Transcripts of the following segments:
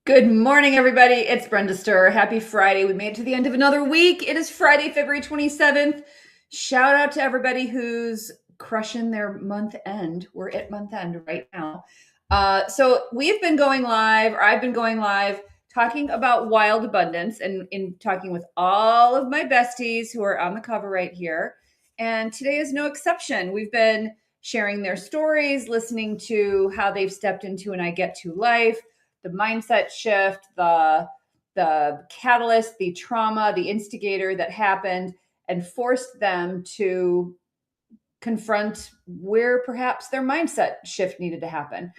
Good morning, everybody. It's Brenda Ster. Happy Friday. We made it to the end of another week. It is Friday, February 27th. Shout out to everybody who's crushing their month end. We're at month end right now. So we've been going live, or I've been going live, talking about wild abundance and in talking with all of my besties who are on the cover right here. And today is no exception. We've been sharing their stories, listening to how they've stepped into an I Get to life, the mindset shift, the catalyst, the trauma, the instigator that happened and forced them to confront where perhaps their mindset shift needed to happen.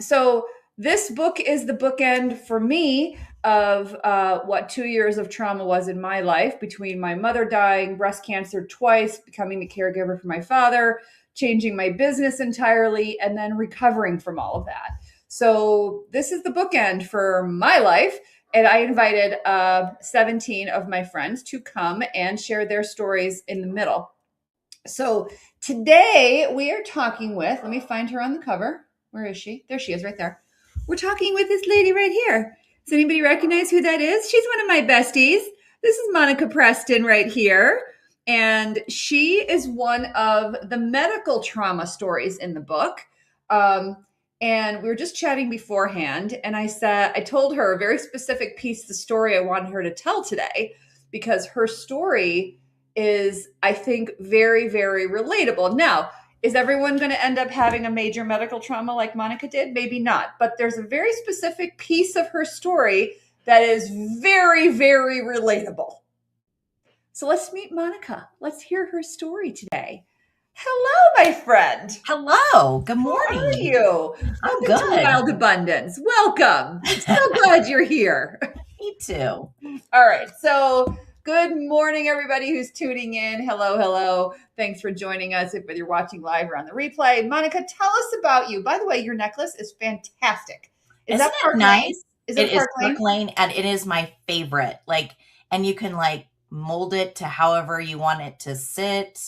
So this book is the bookend for me of what 2 years of trauma was in my life, between my mother dying, breast cancer twice, becoming the caregiver for my father, changing my business entirely, and then recovering from all of that. So this is the bookend for my life. And I invited 17 of my friends to come and share their stories in the middle. So today we are talking with, let me find her on the cover. Where is she? There she is, right there. We're talking with this lady right here. Does anybody recognize who that is? She's one of my besties. This is Monica Preston right here. And she is one of the medical trauma stories in the book. And we were just chatting beforehand, and I told her a very specific piece of the story I wanted her to tell today, because her story is, I think, very, very relatable. Now, is everyone going to end up having a major medical trauma like Monica did? Maybe not, but there's a very specific piece of her story that is very, very relatable. So let's meet Monica. Let's hear her story today. Hello, my friend. Hello. Good morning. How are you? I'm Welcome good. to Wild Abundance. Welcome. So glad you're here. Me too. All right. So good morning, everybody who's tuning in. Hello, hello. Thanks for joining us. If you're watching live or on the replay, Monica, tell us about you. By the way, your necklace is fantastic. Isn't that nice? Is It it is Park Park Lane, and it is my favorite. And you can mold it to however you want it to sit.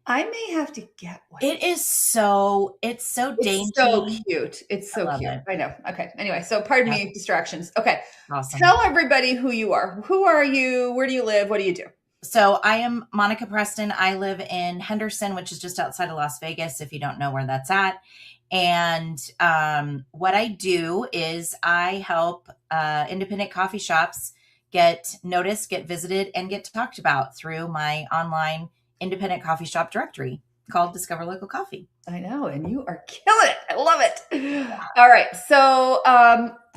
I may have to get one. It's so dainty. It's so cute. It's so cute. It. I know. Okay. Anyway, so pardon me, distractions. Okay. Awesome. Tell everybody who you are. Who are you? Where do you live? What do you do? So I am Monica Preston. I live in Henderson, which is just outside of Las Vegas, if you don't know where that's at. And what I do is I help independent coffee shops get noticed, get visited, and get talked about through my online independent coffee shop directory called Discover Local Coffee. I know, and you are killing it. I love it. All right. So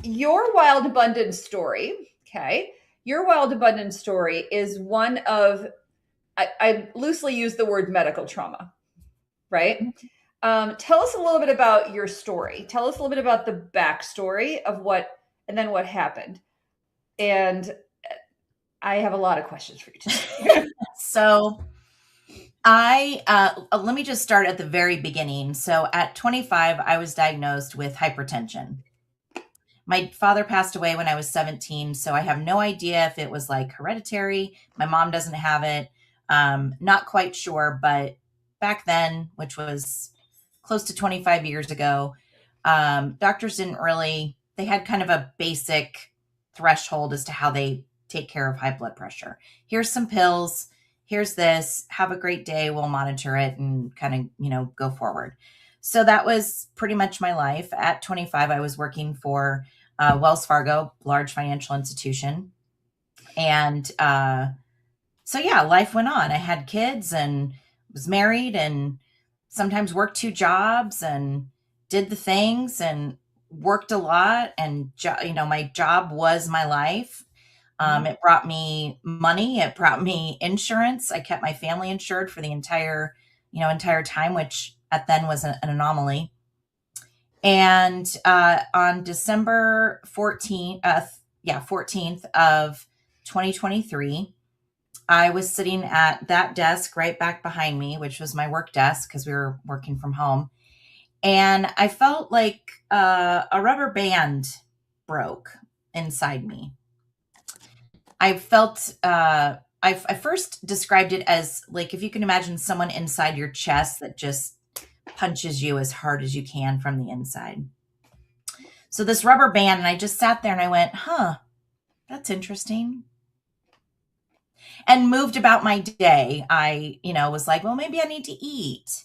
your wild abundance story, okay, your wild abundance story is one of, I loosely use the word medical trauma, right? Tell us a little bit about your story. Tell us a little bit about the backstory of and then what happened. And I have a lot of questions for you today. So let me just start at the very beginning. So at 25, I was diagnosed with hypertension. My father passed away when I was 17, so I have no idea if it was hereditary. My mom doesn't have it. Not quite sure, but back then, which was close to 25 years ago, doctors they had kind of a basic threshold as to how they take care of high blood pressure. Here's some pills. Here's this, have a great day. We'll monitor it and kind of, go forward. So that was pretty much my life. At 25, I was working for Wells Fargo, large financial institution. And so yeah, life went on. I had kids and was married and sometimes worked 2 jobs and did the things and worked a lot. And, my job was my life. It brought me money. It brought me insurance. I kept my family insured for the entire time, which at then was an anomaly. And on December 14th of 2023, I was sitting at that desk right back behind me, which was my work desk because we were working from home. And I felt like a rubber band broke inside me. I felt, I first described it as if you can imagine someone inside your chest that just punches you as hard as you can from the inside. So this rubber band, and I just sat there and I went, huh, that's interesting. And moved about my day. I, was like, well, maybe I need to eat.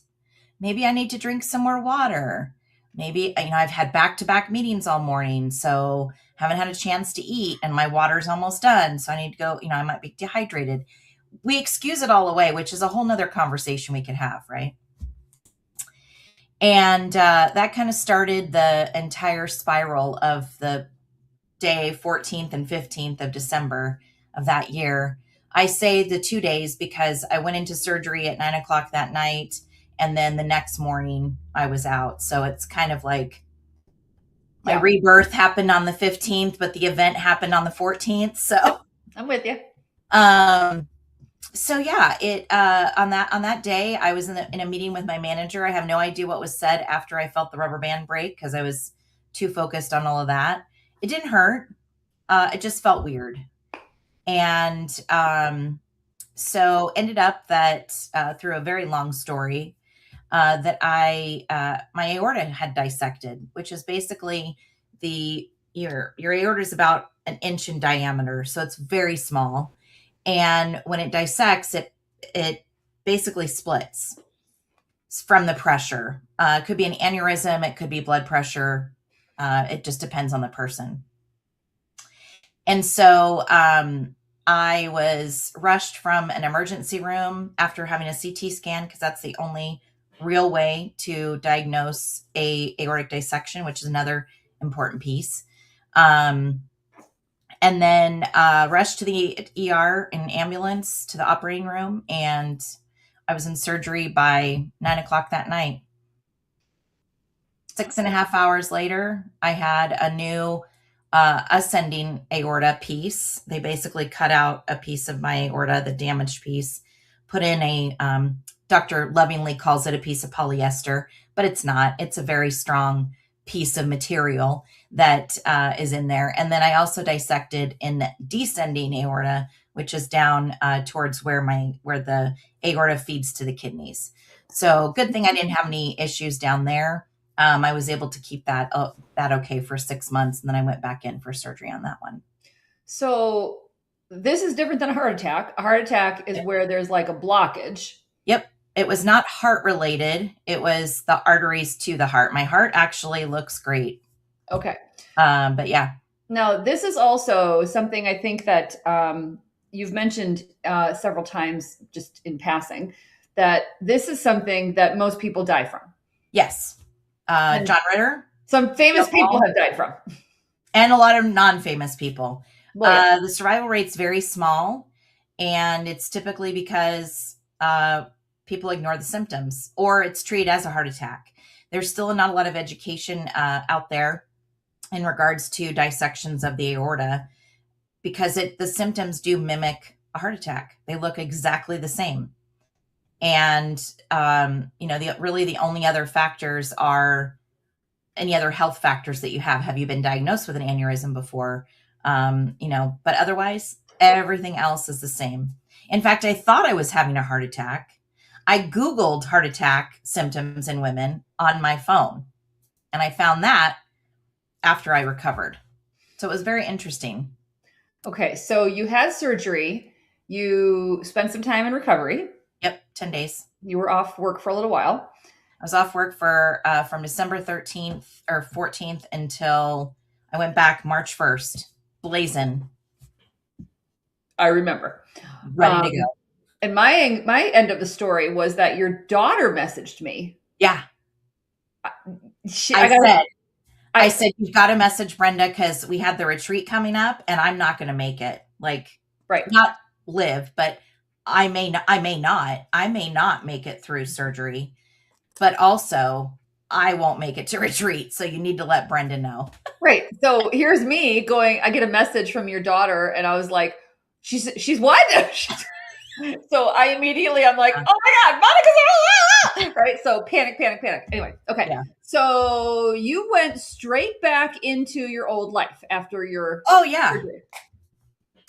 Maybe I need to drink some more water. Maybe, I've had back to back meetings all morning. So haven't had a chance to eat and my water's almost done. So I need to go, I might be dehydrated. We excuse it all away, which is a whole nother conversation we could have, right? And that kind of started the entire spiral of the day 14th and 15th of December of that year. I say the 2 days because I went into surgery at 9 o'clock that night. And then the next morning I was out. So it's kind of like my rebirth happened on the 15th, but the event happened on the 14th. So I'm with you. So yeah, it on that day I was in a meeting with my manager. I have no idea what was said after I felt the rubber band break because I was too focused on all of that. It didn't hurt. It just felt weird. And so ended up that through a very long story, that my aorta had dissected, which is basically your aorta is about an inch in diameter, so it's very small. And when it dissects, it basically splits from the pressure. It could be an aneurysm, it could be blood pressure. It just depends on the person. And so I was rushed from an emergency room after having a CT scan because that's the only real way to diagnose a aortic dissection, which is another important piece. And then rushed to the ER in an ambulance to the operating room. And I was in surgery by 9 o'clock that night. 6.5 hours later, I had a new ascending aorta piece. They basically cut out a piece of my aorta, the damaged piece, put in a, doctor lovingly calls it a piece of polyester, but it's not. It's a very strong piece of material that is in there. And then I also dissected in descending aorta, which is down towards where the aorta feeds to the kidneys. So good thing I didn't have any issues down there. I was able to keep that okay for 6 months. And then I went back in for surgery on that one. So this is different than a heart attack. A heart attack is where there's like a blockage. Yep. It was not heart related. It was the arteries to the heart. My heart actually looks great. Okay. But yeah. Now, this is also something I think that you've mentioned several times just in passing, that this is something that most people die from. Yes. John Ritter. Some famous people have died from. And a lot of non-famous people. The survival rate's very small, and it's typically because people ignore the symptoms, or it's treated as a heart attack. There's still not a lot of education out there in regards to dissections of the aorta because the symptoms do mimic a heart attack. They look exactly the same. And, the only other factors are any other health factors that you have. Have you been diagnosed with an aneurysm before? But otherwise, everything else is the same. In fact, I thought I was having a heart attack. I Googled heart attack symptoms in women on my phone, and I found that after I recovered. So it was very interesting. Okay. So you had surgery. You spent some time in recovery. Yep. 10 days. You were off work for a little while. I was off work from December 13th or 14th until I went back March 1st, blazing. I remember. Ready to go. And my end of the story was that your daughter messaged me. Yeah. I said, you've got to message Brenda because we had the retreat coming up and I'm not going to make it. Not live, but I may not make it through surgery, but also I won't make it to retreat. So you need to let Brenda know. Right. So here's me I get a message from your daughter and I was like, she's what? So I immediately, I'm like, oh my God, Monica's right. So panic. Anyway. Okay. Yeah. So you went straight back into your old life after your. Oh yeah. Surgery.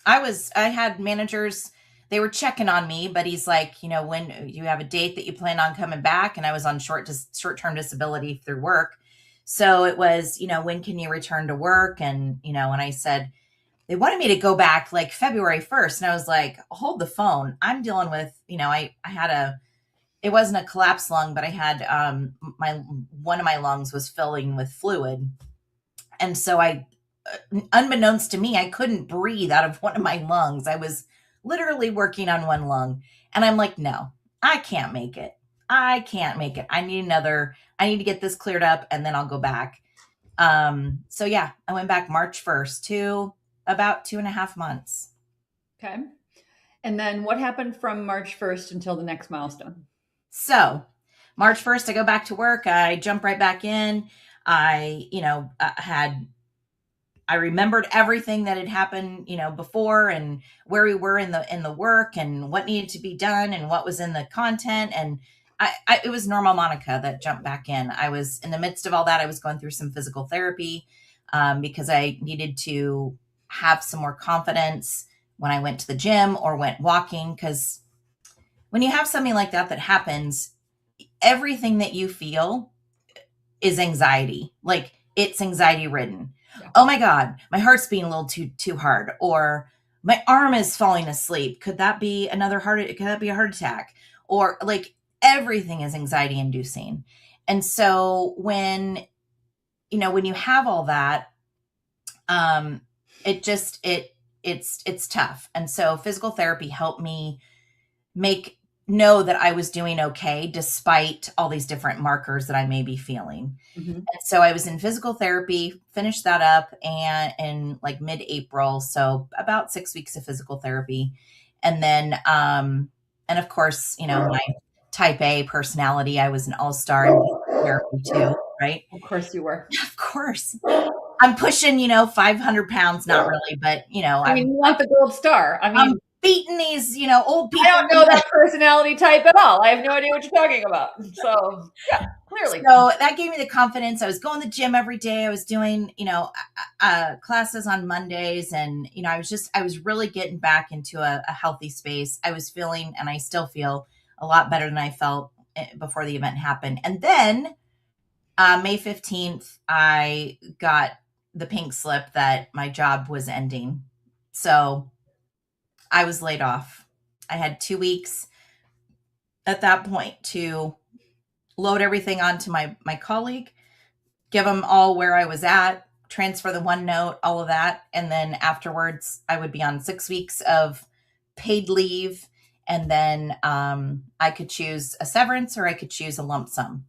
I had managers, they were checking on me, but he's like, when you have a date that you plan on coming back, and I was on short-term disability through work. So it was, when can you return to work? And, and I said, they wanted me to go back like February 1st. And I was like, hold the phone. I'm dealing with, I had it wasn't a collapsed lung, but I had, one of my lungs was filling with fluid. And so unbeknownst to me, I couldn't breathe out of one of my lungs. I was literally working on one lung. And I'm like, no, I can't make it. I can't make it. I need to get this cleared up and then I'll go back. So yeah, I went back March 1st to about 2.5 months. Okay. And then what happened from March 1st until the next milestone? So March 1st, I go back to work. I jump right back in. I remembered everything that had happened, before, and where we were in the work and what needed to be done and what was in the content. And it was normal Monica that jumped back in. I was in the midst of all that. I was going through some physical therapy, because I needed to have some more confidence when I went to the gym or went walking. Because when you have something like that happens, everything that you feel is anxiety. Like, it's anxiety ridden. Yeah. Oh my God, my heart's beating a little too hard, or my arm is falling asleep. Could that be a heart attack? Or like, everything is anxiety inducing. And so when you have all that, it's tough. And so physical therapy helped me know that I was doing okay despite all these different markers that I may be feeling. Mm-hmm. And so I was in physical therapy, finished that up and in like mid-April. So about 6 weeks of physical therapy. And then, and of course, my type A personality, I was an all-star in therapy too, right? Of course you were. Of course. I'm pushing, 500 pounds, not really, but I mean, you want the gold star. I mean, I'm beating these, old people. I don't know that personality type at all. I have no idea what you're talking about. So yeah, clearly. So that gave me the confidence. I was going to the gym every day. I was doing, classes on Mondays, and, I was really getting back into a healthy space. I was feeling, and I still feel, a lot better than I felt before the event happened. And then May 15th, I got the pink slip that my job was ending. So I was laid off. I had 2 weeks at that point to load everything onto my colleague, give them all where I was at, transfer the OneNote, all of that. And then afterwards, I would be on 6 weeks of paid leave. And then I could choose a severance or I could choose a lump sum.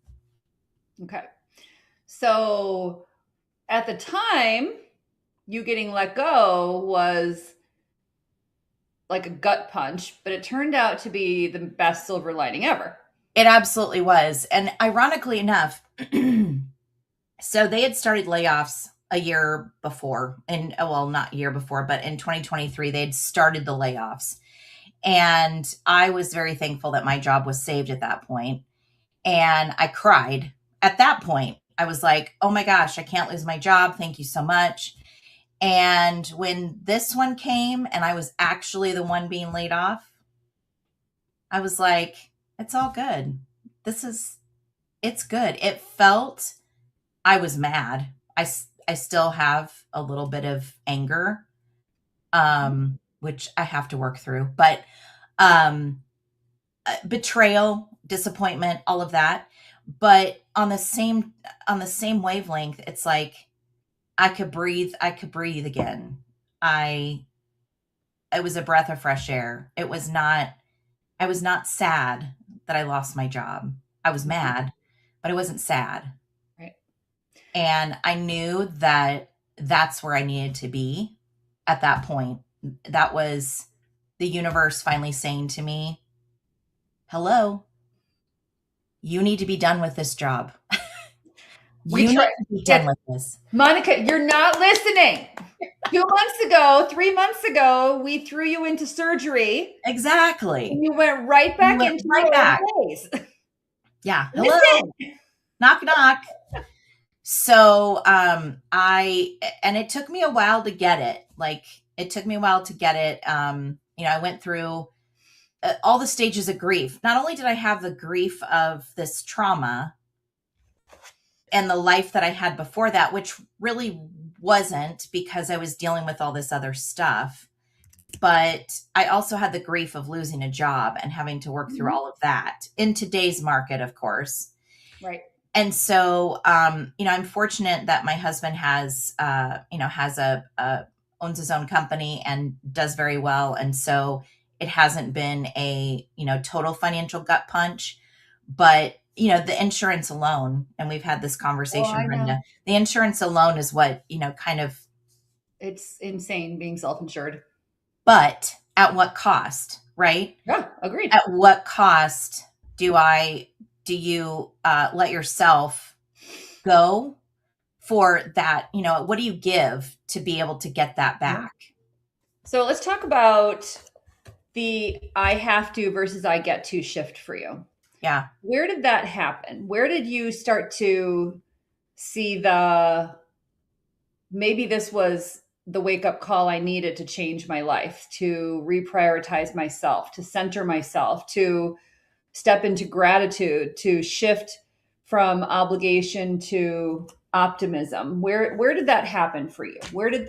Okay. So at the time, you getting let go was like a gut punch, but it turned out to be the best silver lining ever. It absolutely was. And ironically enough, so they had started layoffs a year before, and well, not a year before, but in 2023, they had started the layoffs. And I was very thankful that my job was saved at that point. And I cried at that point. I was like, oh my gosh, I can't lose my job. Thank you so much. And when this one came and I was actually the one being laid off, I was like, it's all good. It's good. It felt, I was mad. I still have a little bit of anger, which I have to work through, but betrayal, disappointment, all of that. But on the same wavelength, it's like, I could breathe again. It was a breath of fresh air. I was not sad that I lost my job. I was mad, but I wasn't sad. Right. And I knew that that's where I needed to be at that point. That was the universe finally saying to me, hello, you need to be done with this job. You need to be done with this. Monica, you're not listening. 3 months ago, we threw you into surgery. Exactly. And you went right back into your days. Yeah. Hello. Knock, knock. So, and it took me a while to get it. I went through all the stages of grief. Not only did I have the grief of this trauma, and the life that I had before that, which really wasn't, because I was dealing with all this other stuff. But I also had the grief of losing a job and having to work through all of that in today's market, of course. Right. And so, I'm fortunate that my husband has, owns his own company and does very well. And so it hasn't been a, total financial gut punch, but the insurance alone, and we've had this Oh, conversation, I know. Brenda, the insurance alone is what, kind of, It's insane being self-insured. but at what cost, right? Yeah, agreed. At what cost do you let yourself go for that? What do you give to be able to get that back? So let's talk about the I have to versus I get to shift for you. Yeah. Where did that happen? Where did you start to see maybe this was the wake up call I needed to change my life, to reprioritize myself, to center myself, to step into gratitude, to shift from obligation to optimism? Where did that happen for you? Where did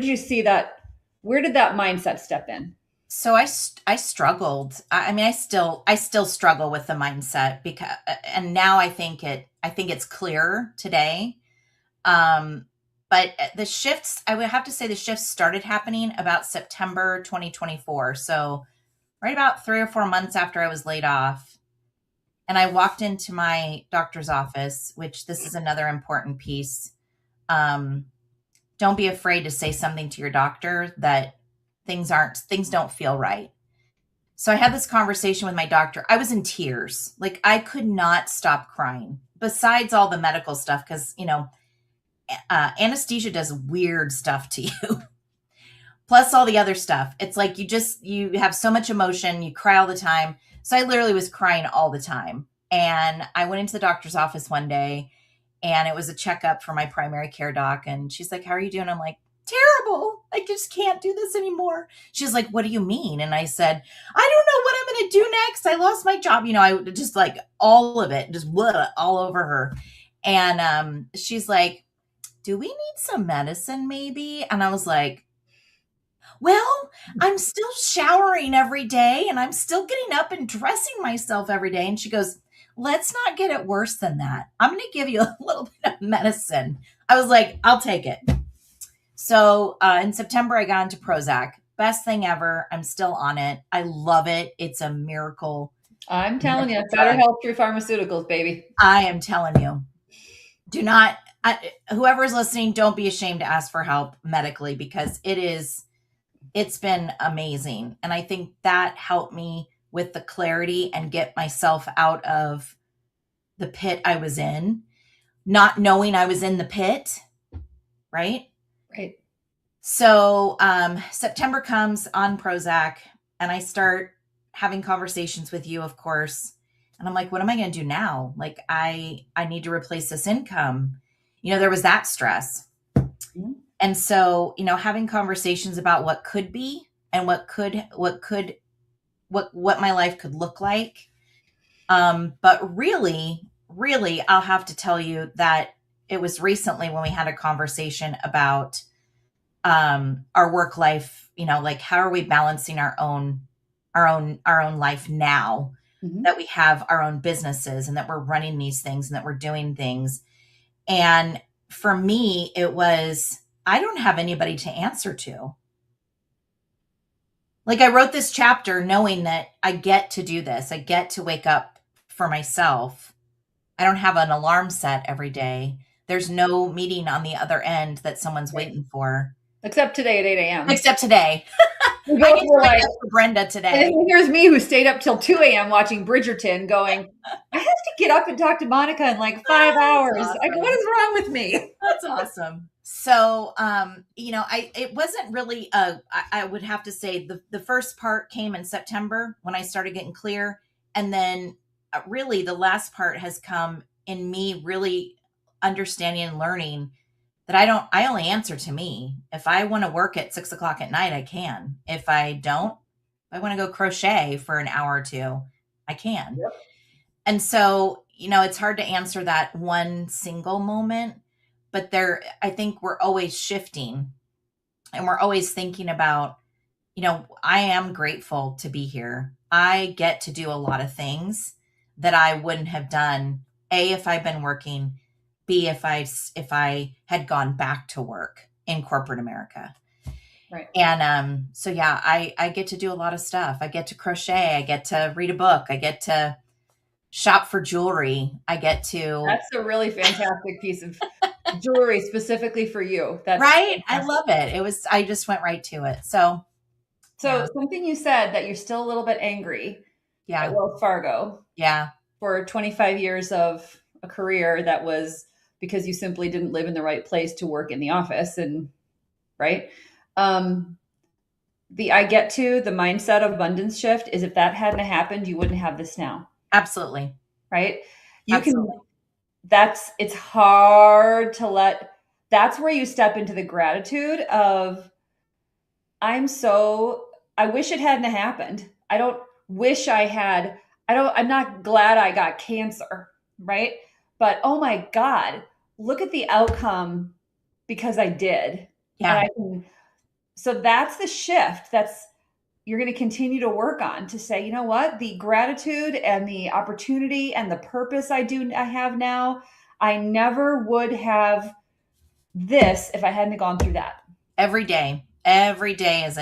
you see that? Where did that mindset step in? So I struggled. I mean, I still struggle with the mindset, because, and now I think it's clearer today. But the shifts, I would have to say the shifts started happening about September 2024. So right about 3 or 4 months after I was laid off. And I walked into my doctor's office, which this is another important piece. Don't be afraid to say something to your doctor that things don't feel right. So I had this conversation with my doctor. I was in tears. Like, I could not stop crying, besides all the medical stuff, because, anesthesia does weird stuff to you. Plus all the other stuff. It's like you have so much emotion, you cry all the time. So I literally was crying all the time. And I went into the doctor's office one day, and it was a checkup for my primary care doc. And she's like, "How are you doing?" I'm like, "Terrible. I just can't do this anymore." She's like, "What do you mean?" And I said, "I don't know what I'm going to do next. I lost my job." I just, like, all of it, just all over her. And she's like, "Do we need some medicine maybe?" And I was like, "Well, I'm still showering every day, and I'm still getting up and dressing myself every day." And she goes, "Let's not get it worse than that. I'm going to give you a little bit of medicine." I was like, "I'll take it." So in September, I got into Prozac. Best thing ever. I'm still on it. I love it. It's a miracle. I'm telling you, better health through pharmaceuticals, baby. I am telling you. Whoever's listening, don't be ashamed to ask for help medically, because it's been amazing. And I think that helped me with the clarity and get myself out of the pit I was in, not knowing I was in the pit. Right. Right. So September comes on Prozac, and I start having conversations with you, of course. And I'm like, what am I going to do now? Like, I need to replace this income. There was that stress. Mm-hmm. And so, having conversations about what could be, and what my life could look like. But really, really, I'll have to tell you that it was recently when we had a conversation about our work life, like, how are we balancing our own life now, mm-hmm. that we have our own businesses, and that we're running these things, and that we're doing things. And for me, it was, I don't have anybody to answer to. Like, I wrote this chapter knowing that I get to do this. I get to wake up for myself. I don't have an alarm set every day. There's no meeting on the other end that someone's waiting for. Except today at 8 a.m. Except today. I get to wake up for Brenda today. And here's me, who stayed up till 2 a.m. watching Bridgerton, going, I have to get up and talk to Monica in like 5 hours. Awesome. What is wrong with me? That's awesome. So, it wasn't really, I would have to say the first part came in September when I started getting clear. And then really the last part has come in me really understanding and learning that I only answer to me. If I want to work at 6 o'clock at night, I can. If I don't, if I want to go crochet for an hour or two, I can. Yep. And so, it's hard to answer that one single moment, but I think we're always shifting and we're always thinking about, I am grateful to be here. I get to do a lot of things that I wouldn't have done. A, if I'd been working, B, if I had gone back to work in corporate America. Right. And so yeah, I get to do a lot of stuff. I get to crochet, I get to read a book, I get to shop for jewelry. I get to That's a really fantastic piece of jewelry specifically for you. That's right. I fantastic. love it. I just went right to it. So So yeah. something you said that you're still a little bit angry at Yeah. Wells Fargo Yeah. for 25 years of a career that was because you simply didn't live in the right place to work in the office, and right. The mindset of abundance shift is if that hadn't happened, you wouldn't have this now. Absolutely. Right. Absolutely. It's hard to that's where you step into the gratitude of, I wish it hadn't happened. I don't wish I had, I'm not glad I got cancer, right? But oh my God, look at the outcome because I did. Yeah. So that's the shift you're going to continue to work on, to say, you know what, the gratitude and the opportunity and the purpose I have now, I never would have this if I hadn't gone through that. Every day is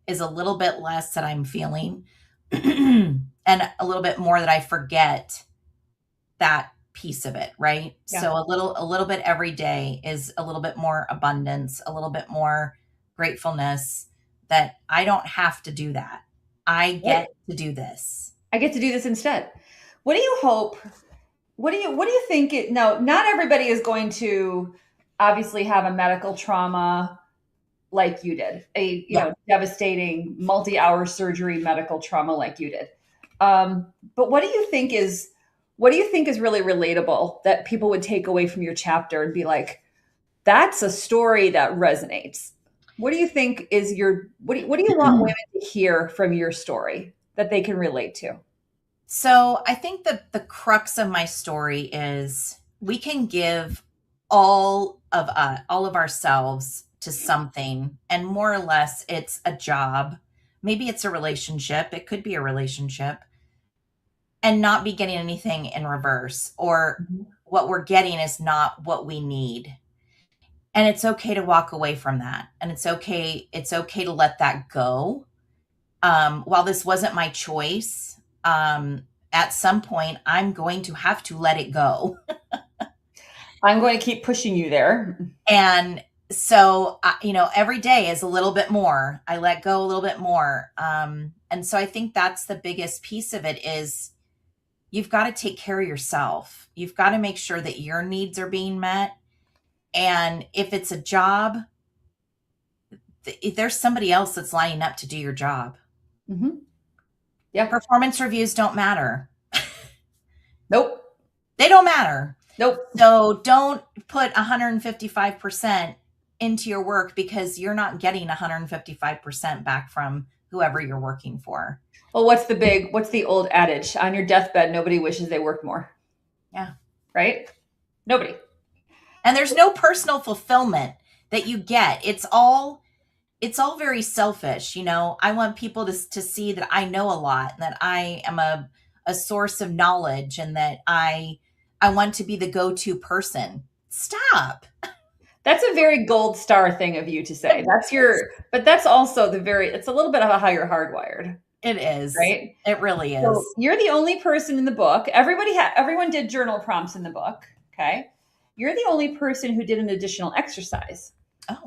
is a little bit less that I'm feeling and a little bit more that I forget that piece of it, right? Yeah. So a little bit every day is a little bit more abundance, a little bit more gratefulness that I don't have to do that. I get to do this. I get to do this instead. What do you hope? What do you think no, not everybody is going to obviously have a medical trauma like you did, devastating multi-hour surgery medical trauma like you did. But what do you think is really relatable that people would take away from your chapter and be like, that's a story that resonates? What do you think is what do you want women to hear from your story that they can relate to? So I think that the crux of my story is we can give all of ourselves to something, and more or less it's a job. Maybe it's a relationship. It could be a relationship, and not be getting anything in reverse, or what we're getting is not what we need. And it's okay to walk away from that. And it's okay to let that go. While this wasn't my choice, at some point I'm going to have to let it go. I'm going to keep pushing you there. And so, every day is a little bit more. I let go a little bit more. And so I think that's the biggest piece of it is you've got to take care of yourself. You've got to make sure that your needs are being met. And if it's a job, there's somebody else that's lining up to do your job. Mm-hmm. Yeah. Performance reviews don't matter. Nope. They don't matter. Nope. So don't put 155% into your work because you're not getting 155% back from whoever you're working for. Well, what's the old adage? On your deathbed, nobody wishes they worked more. Yeah. Right? Nobody. And there's no personal fulfillment that you get. It's all very selfish. I want people to see that I know a lot, and that I am a source of knowledge, and that I want to be the go-to person. Stop. That's a very gold star thing of you to say. But that's also it's a little bit of how you're hardwired. It is. Right? It really is. So you're the only person in the book. Everyone did journal prompts in the book. Okay. You're the only person who did an additional exercise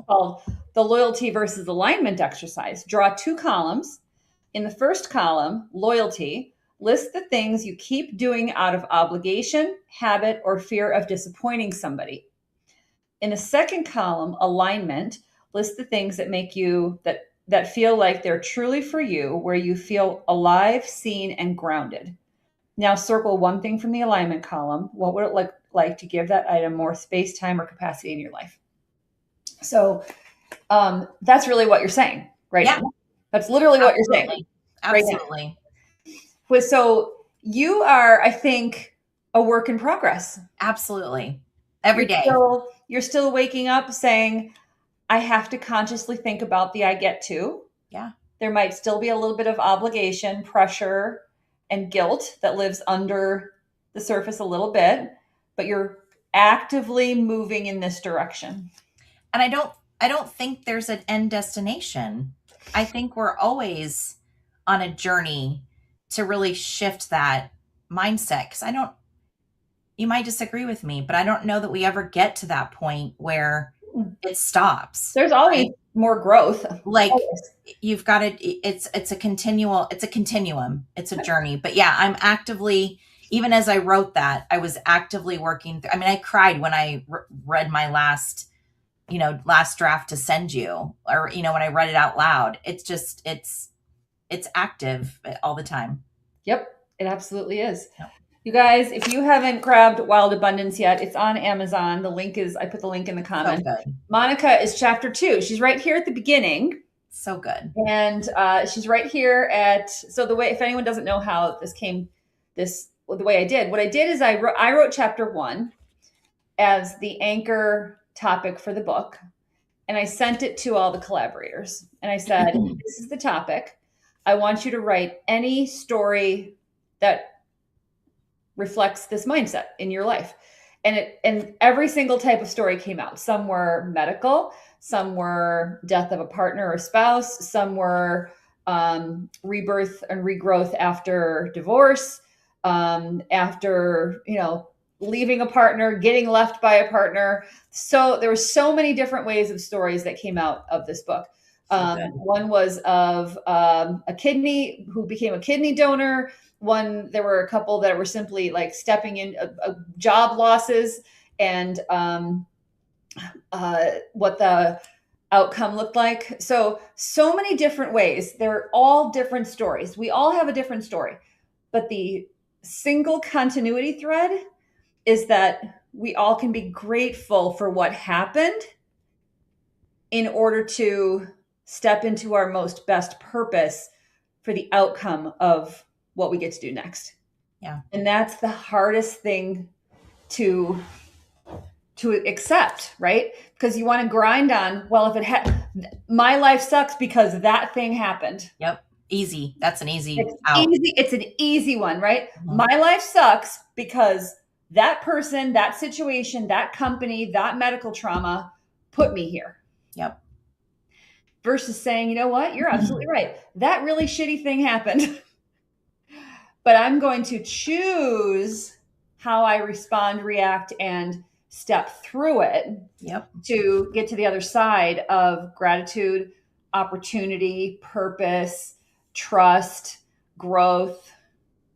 called the loyalty versus alignment exercise. Draw 2 columns. In the first column, loyalty, list the things you keep doing out of obligation, habit, or fear of disappointing somebody. In the second column, alignment, list the things that make you that feel like they're truly for you, where you feel alive, seen, and grounded. Now circle one thing from the alignment column. What would it look like to give that item more space, time, or capacity in your life? So that's really what you're saying, right? Yeah. That's literally what you're saying. Absolutely. Right. So you are, I think, a work in progress. Absolutely. Every day. You're still waking up saying, I have to consciously think about the I get to. Yeah. There might still be a little bit of obligation, pressure, and guilt that lives under the surface a little bit, but you're actively moving in this direction. And I don't think there's an end destination. I think we're always on a journey to really shift that mindset. Because you might disagree with me, but I don't know that we ever get to that point where it stops. There's always more growth. Like you've got to, it's a continuum. It's a journey. But yeah, I'm actively, even as I wrote that, I was actively working through. I mean, I cried when I read my last draft to send you, or, when I read it out loud. It's just, it's active all the time. Yep, it absolutely is. Yep. You guys, if you haven't grabbed Wild Abundance yet, it's on Amazon. I put the link in the comment. So good. Monica is chapter 2. She's right here at the beginning. So good. And she's right here if anyone doesn't know how the way I did, what I did is I wrote chapter 1 as the anchor topic for the book. And I sent it to all the collaborators. And I said, this is the topic. I want you to write any story that reflects this mindset in your life. And every single type of story came out. Some were medical, some were death of a partner or spouse, some were rebirth and regrowth after divorce, after, leaving a partner, getting left by a partner. So there were so many different ways of stories that came out of this book. One was of a kidney who became a kidney donor. There were a couple that were simply like stepping in job losses and what the outcome looked like. So many different ways. They're all different stories. We all have a different story, but the single continuity thread is that we all can be grateful for what happened in order to step into our most best purpose for the outcome of what we get to do next. Yeah. And that's the hardest thing to accept, right? Because you want to grind on, well, my life sucks because that thing happened. Yep. Easy. That's an easy It's an easy one, right? Mm-hmm. My life sucks because that person, that situation, that company, that medical trauma put me here. Yep. Versus saying, you know what? You're absolutely right. That really shitty thing happened. But I'm going to choose how I respond, react, and step through it. Yep. To get to the other side of gratitude, opportunity, purpose, trust, growth,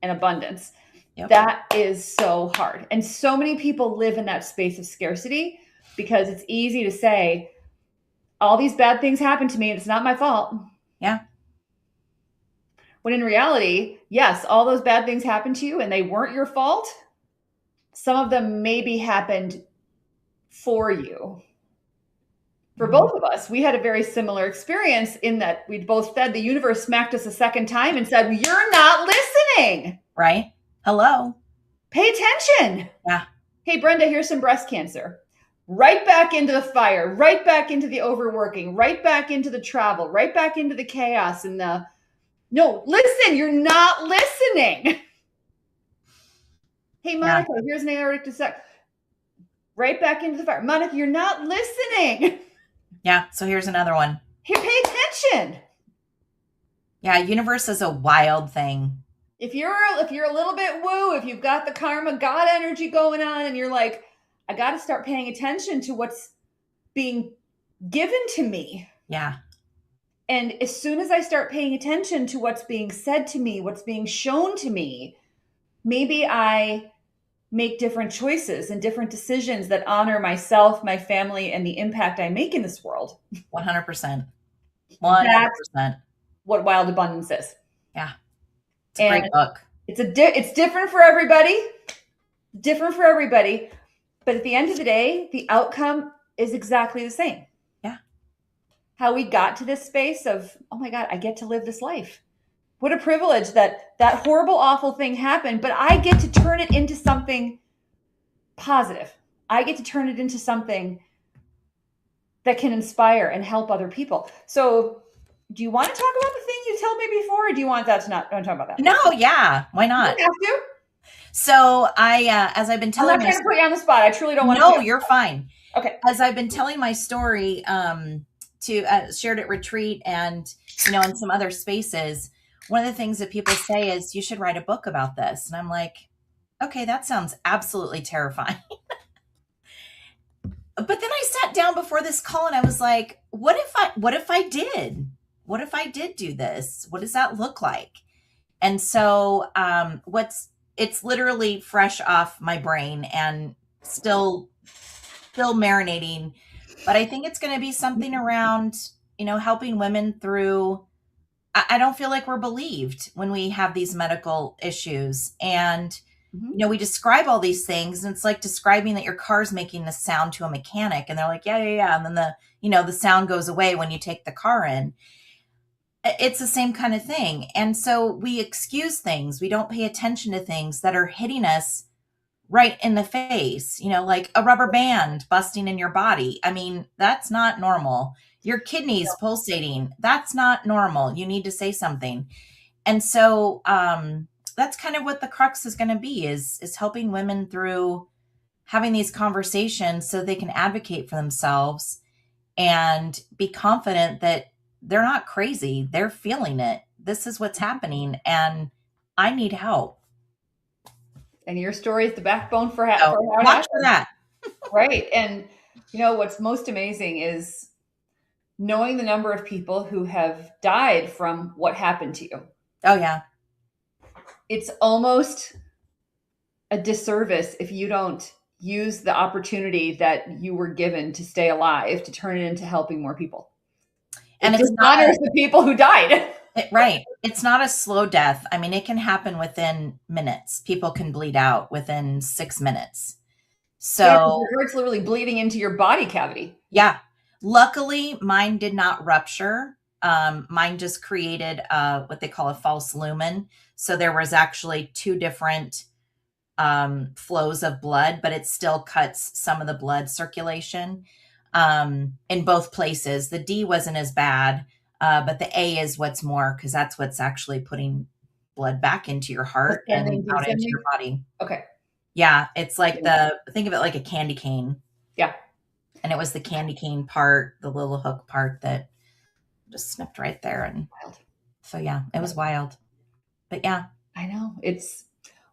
and abundance. Yep. That is so hard. And so many people live in that space of scarcity because it's easy to say, all these bad things happen to me and it's not my fault. Yeah. When in reality, yes, all those bad things happened to you and they weren't your fault. Some of them maybe happened for you. For both of us, we had a very similar experience in that we both said the universe smacked us a second time and said, you're not listening. Right. Hello. Pay attention. Yeah. Hey, Brenda, here's some breast cancer. Right back into the fire, right back into the overworking, right back into the travel, right back into the chaos and no, listen, you're not listening. Hey, Monica, here's an aortic dissection. Right back into the fire. Monica, you're not listening. Yeah, so here's another one. Here, pay attention. Yeah, universe is a wild thing. If you're a little bit woo, if you've got the karma God energy going on and you're like, I got to start paying attention to what's being given to me. Yeah. And as soon as I start paying attention to what's being said to me, what's being shown to me, maybe I make different choices and different decisions that honor myself, my family, and the impact I make in this world. 100%. 100%. That's what Wild Abundance is. Yeah. It's a great book. It's different for everybody. Different for everybody. But at the end of the day, the outcome is exactly the same. Yeah. How we got to this space of, oh my God, I get to live this life. What a privilege that that horrible, awful thing happened, but I get to turn it into something positive. I get to turn it into something that can inspire and help other people. So, do you want to talk about the thing you told me before, or do you want that to not talk about that? No, yeah, why You not? don't have to. So as I've been I'm telling not my trying to put you on the spot. I truly don't want to. no, you're fine. Okay. As I've been telling my story to shared at retreat and in some other spaces, one of the things that people say is you should write a book about this, and I'm like, okay, that sounds absolutely terrifying. But then I sat down before this call and I was like, what if I did? What if I did do this? What does that look like? And so it's literally fresh off my brain and still marinating, but I think it's going to be something around, helping women through. I don't feel like we're believed when we have these medical issues. And, we describe all these things, and it's like describing that your car's making the sound to a mechanic. And they're like, yeah, yeah, yeah. And then the sound goes away when you take the car in. It's the same kind of thing. And so we excuse things. We don't pay attention to things that are hitting us right in the face, like a rubber band busting in your body. I mean, that's not normal. Your kidneys pulsating, that's not normal. You need to say something. And so that's kind of what the crux is going to be is helping women through having these conversations so they can advocate for themselves and be confident that they're not crazy. They're feeling it. This is what's happening, and I need help. And your story is the backbone for watch for that. Right. And what's most amazing is knowing the number of people who have died from what happened to you. Oh, yeah. It's almost a disservice if you don't use the opportunity that you were given to stay alive to turn it into helping more people. And it dishonors the people who died. Right. It's not a slow death. I mean, it can happen within minutes. People can bleed out within 6 minutes. So your heart's literally bleeding into your body cavity. Yeah. Luckily, mine did not rupture. Mine just created what they call a false lumen. So there was actually 2 different flows of blood, but it still cuts some of the blood circulation in both places. The D wasn't as bad, but the A is what's more, because that's what's actually putting blood back into your heart and out into your body. Okay. Yeah, it's like think of it like a candy cane. Yeah. And it was the candy cane part, the little hook part that just snipped right there. And so, yeah, it was wild. But yeah. I know.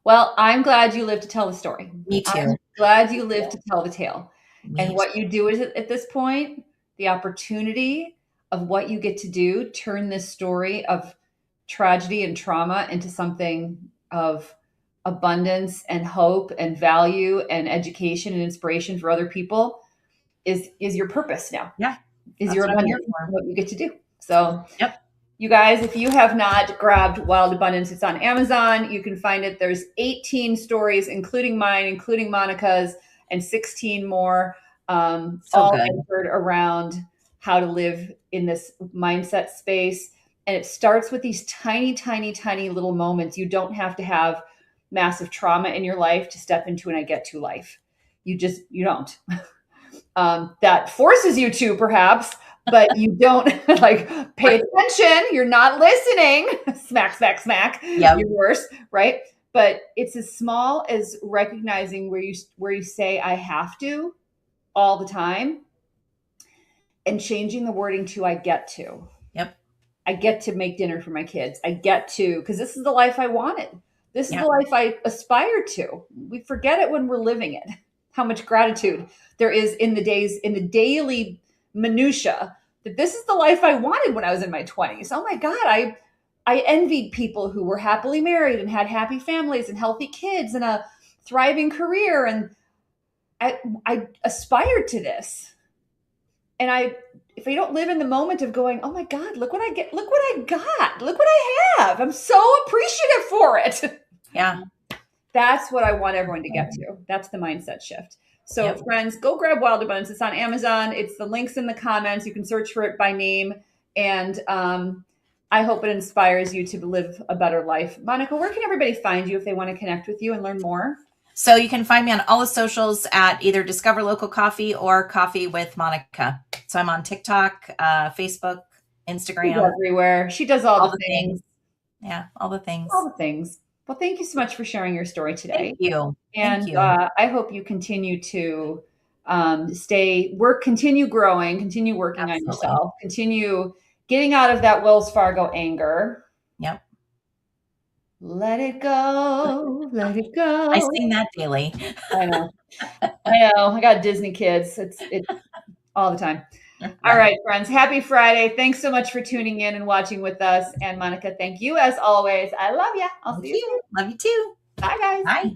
Well, I'm glad you lived to tell the story. Me too. I'm glad you lived to tell the tale. And what you do is at this point, the opportunity of what you get to do, turn this story of tragedy and trauma into something of abundance and hope and value and education and inspiration for other people is your purpose now. Yeah. Is your abundance what you get to do. So you guys, if you have not grabbed Wild Abundance, it's on Amazon. You can find it. There's 18 stories, including mine, including Monica's, and 16 more, all centered around how to live in this mindset space. And it starts with these tiny, tiny, tiny little moments. You don't have to have massive trauma in your life to step into an I get to life. You don't. That forces you to, perhaps, but you don't pay attention. You're not listening. Smack, smack, smack. Yep. You're worse, right? But it's as small as recognizing where you say I have to all the time, and changing the wording to I get to. Yep. I get to make dinner for my kids. I get to, because this is the life I wanted. This is the life I aspired to. We forget it when we're living it. How much gratitude there is in the daily minutia that this is the life I wanted when I was in my 20s. Oh my God, I envied people who were happily married and had happy families and healthy kids and a thriving career. And I aspired to this. And if I don't live in the moment of going, oh my God, look what I get, look what I got, look what I have. I'm so appreciative for it. Yeah. That's what I want everyone to get to. That's the mindset shift. So friends, go grab Wild Abundance. It's on Amazon. It's the links in the comments. You can search for it by name. And I hope it inspires you to live a better life. Monica, where can everybody find you if they want to connect with you and learn more? So you can find me on all the socials at either Discover Local Coffee or Coffee with Monica. So I'm on TikTok, Facebook, She's Instagram, everywhere. She does all all the the things. things. Yeah, all the things. All the things. Well, thank you so much for sharing your story today. Thank you. And Thank you. I hope you continue to continue growing, continue working on Absolutely. yourself, continue getting out of that Wells Fargo anger. Yep. Let it go, let it I go. sing that daily. I know. I know. I got Disney kids. It's all the time. All Right. right, friends. Happy Friday. Thanks so much for tuning in and watching with us. And Monica, thank you as always. I love you. I'll Thank see you you. soon. Love you too. Bye, guys. Bye.